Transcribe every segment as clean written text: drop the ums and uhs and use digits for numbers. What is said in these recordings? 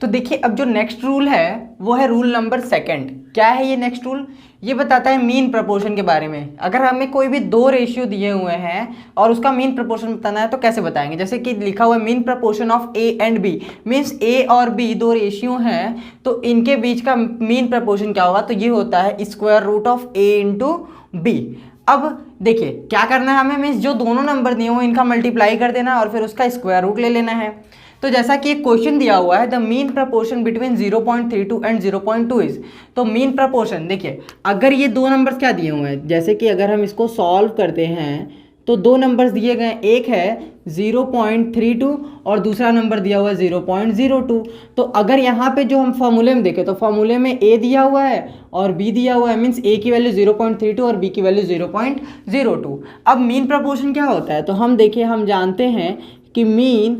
तो देखिए अब जो नेक्स्ट रूल है वो है रूल नंबर सेकंड। क्या है ये नेक्स्ट रूल? ये बताता है मीन प्रपोर्शन के बारे में। अगर हमें कोई भी दो रेशियो दिए हुए हैं और उसका मीन प्रपोर्शन बताना है तो कैसे बताएंगे? जैसे कि लिखा हुआ है mean proportion of A and B, means A और बी दो रेशियो हैं तो इनके बीच का मीन प्रपोर्शन क्या होगा? तो ये होता है square root of A into B. अब देखिए क्या करना है हमें, मीन्स जो दोनों नंबर दिए हुए इनका मल्टीप्लाई कर देना और फिर उसका स्क्वायर रूट ले लेना है। तो जैसा कि एक क्वेश्चन दिया हुआ है the mean proportion between 0.32 and 0.2 is, तो मीन प्रपोर्शन देखिए अगर ये दो नंबर्स क्या दिए हुए हैं, जैसे कि अगर हम इसको सॉल्व करते हैं तो दो नंबर्स दिए गए, एक है 0.32 और दूसरा नंबर दिया हुआ है 0.02। तो अगर यहाँ पे जो हम फॉर्मूले में देखें तो फॉर्मूले में ए दिया हुआ है और बी दिया हुआ है, मीन्स ए की वैल्यू 0.32 और बी की वैल्यू 0.02। अब मीन प्रपोर्शन क्या होता है? तो हम देखिए हम जानते हैं कि mean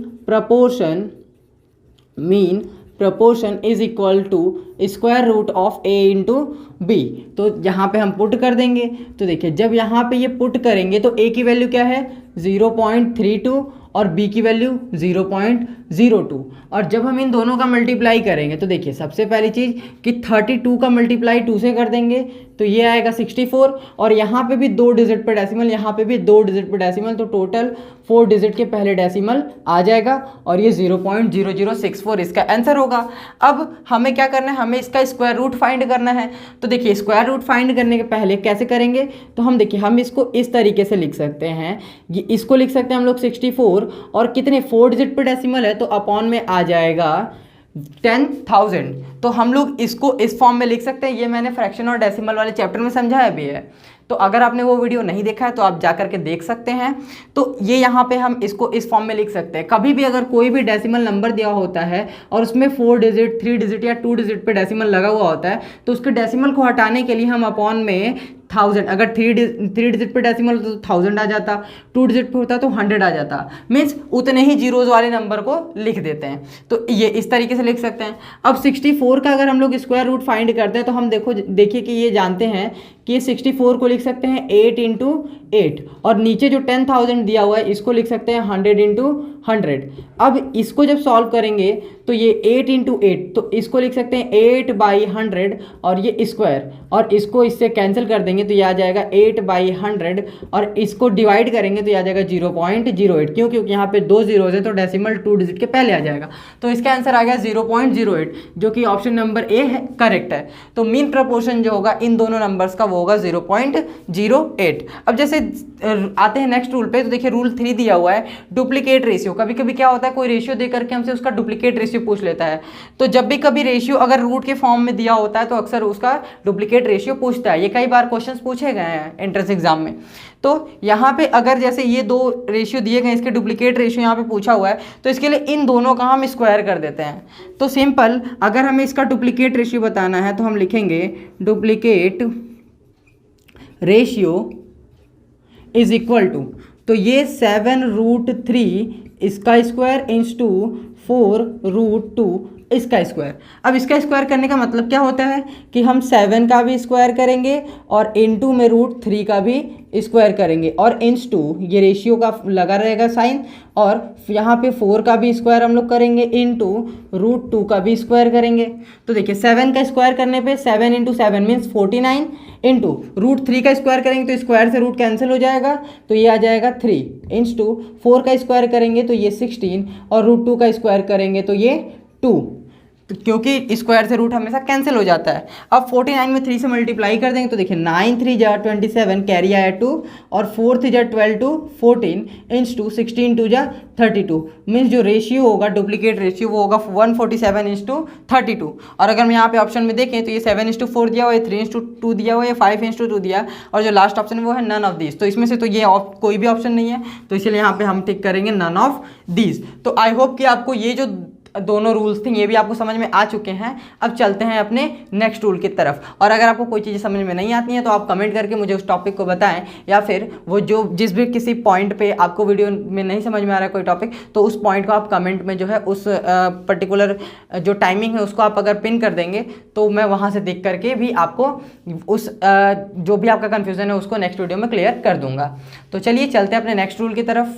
proportion is equal to square root of A into B. तो यहाँ पे हम पुट कर देंगे, तो देखिए जब यहाँ पे ये पुट करेंगे तो ए की वैल्यू क्या है 0.32 और बी की वैल्यू 0.02। और जब हम इन दोनों का मल्टीप्लाई करेंगे तो देखिए सबसे पहली चीज़ कि 32 का मल्टीप्लाई 2 से कर देंगे तो ये आएगा 64 और यहाँ पे भी 2 डिजिट पे डेसिमल, यहाँ पे भी 2 डिजिट पे डेसिमल, तो टोटल 4 डिजिट के पहले डेसिमल आ जाएगा और ये 0.0064 इसका आंसर होगा। अब हमें क्या करना है, हमें इसका स्क्वायर रूट फाइंड करना है। तो देखिए स्क्वायर रूट फाइंड करने के पहले कैसे करेंगे, तो हम देखिए हम इसको इस तरीके से लिख सकते हैं, ये इसको लिख सकते हैं हम लोग 64 और कितने 4 डिजिट पे डेसिमल है तो अपॉन में आ जाएगा 10,000। तो हम लोग इसको इस फॉर्म में लिख सकते हैं। ये मैंने फ्रैक्शन और डेसिमल वाले चैप्टर में समझाया भी है, तो अगर आपने वो वीडियो नहीं देखा है तो आप जा करके देख सकते हैं। तो ये यहाँ पे हम इसको इस फॉर्म में लिख सकते हैं। कभी भी अगर कोई भी डेसिमल नंबर दिया होता है और उसमें 4 डिजिट 3 डिजिट या 2 डिजिट पे डेसिमल लगा हुआ होता है तो उसके डेसिमल को हटाने के लिए हम अपॉन में 1000, अगर 3 डिजिट पे डेसिमल तो 1000 आ जाता, 2 डिजिट पे होता तो 100 आ जाता, मीन्स उतने ही जीरोज वाले नंबर को लिख देते हैं। तो ये इस तरीके से लिख सकते हैं। अब 64 का अगर हम लोग स्क्वायर रूट फाइंड करते हैं तो हम देखिए कि ये जानते हैं कि 64 को लिख सकते हैं 8 इंटू 8 और नीचे जो 10,000 दिया हुआ है इसको लिख सकते हैं 100 इंटू 100। अब इसको जब सॉल्व करेंगे तो ये 8 इंटू 8 तो इसको लिख सकते हैं 8/100 और ये स्क्वायर और इसको इससे कैंसिल कर देंगे तो ये आ जाएगा 8/100 और इसको डिवाइड करेंगे तो ये आ जाएगा 0.08। क्यों? क्योंकि यहाँ पे 2 जीरोज है तो डेसिमल 2 डिजिट के पहले आ जाएगा। तो इसका आंसर आ गया 0.08 जो कि ऑप्शन नंबर ए है, करेक्ट है। तो मीन प्रपोर्शन जो होगा इन दोनों नंबर्स का वो होगा 0.08। अब जैसे आते हैं नेक्स्ट रूल पे, तो देखिए रूल 3 दिया हुआ है डुप्लीकेट रेशियो। कभी कभी क्या होता है कोई रेशियो दे करके हमसे उसका डुप्लीकेट रेशियो पूछ लेता है। तो जब भी कभी रेशियो अगर रूट के फॉर्म में दिया होता है तो अक्सर उसका डुप्लीकेट रेशियो पूछता है। ये कई बार क्वेश्चंस पूछे गए हैं एंट्रेंस एग्जाम में। तो यहाँ पे अगर जैसे ये दो रेशियो दिए गए इसके डुप्लीकेट रेशियो यहाँ पे पूछा हुआ है तो इसके लिए इन दोनों का हम स्क्वायर कर देते हैं। तो सिंपल अगर हमें इसका डुप्लीकेट रेशियो बताना है तो हम लिखेंगे duplicate ratio is equal to, तो ये 7√3 इसका स्क्वायर इंटू 4√2 इसका स्क्वायर। अब इसका स्क्वायर करने का मतलब क्या होता है कि हम 7 का भी स्क्वायर करेंगे और इनटू में √3 का भी स्क्वायर करेंगे और इंटू ये रेशियो का लगा रहेगा साइन और यहाँ पे 4 का भी स्क्वायर हम लोग करेंगे इंटू √2 का भी स्क्वायर करेंगे। तो देखिए 7 का स्क्वायर करने पे 7 इंटू 7 मीन्स 49 इंटू √3 का स्क्वायर करेंगे तो स्क्वायर से रूट कैंसिल हो जाएगा तो ये आ जाएगा 3 इंटू 4 का स्क्वायर करेंगे तो ये 16 और √2 का स्क्वायर करेंगे तो ये 2, तो क्योंकि स्क्वायर से रूट हमेशा कैंसिल हो जाता है। अब 49 में 3 से मल्टीप्लाई कर देंगे तो देखिए 9 3 जा 27 कैरी आया 2 और 4 3 जा 12 2 14 इंटू 16 2 जा 32 मीन्स जो रेशियो होगा डुप्लीकेट रेशियो वो होगा 147 इंटू 32। और अगर हम यहाँ पे ऑप्शन में देखें तो ये 7:4 दिया हुआ है, 3:2 दिया हुआ है, 5:2 दिया और जो लास्ट ऑप्शन है वो है नन ऑफ दिस। तो इसमें से तो ये कोई भी ऑप्शन नहीं है तो इसलिए यहाँ पे हम टिक करेंगे नन ऑफ दिस। तो आई होप कि आपको ये जो दोनों रूल्स थे ये भी आपको समझ में आ चुके हैं। अब चलते हैं अपने नेक्स्ट रूल की तरफ। और अगर आपको कोई चीज़ें समझ में नहीं आती हैं तो आप कमेंट करके मुझे उस टॉपिक को बताएं या फिर वो जो जिस भी किसी पॉइंट पे आपको वीडियो में नहीं समझ में आ रहा है कोई टॉपिक तो उस पॉइंट को आप कमेंट में जो है उस पर्टिकुलर जो टाइमिंग है उसको आप अगर पिन कर देंगे तो मैं वहाँ से देख करके भी आपको उस जो भी आपका कन्फ्यूज़न है उसको नेक्स्ट वीडियो में क्लियर कर दूँगा। तो चलिए चलते हैं अपने नेक्स्ट रूल की तरफ।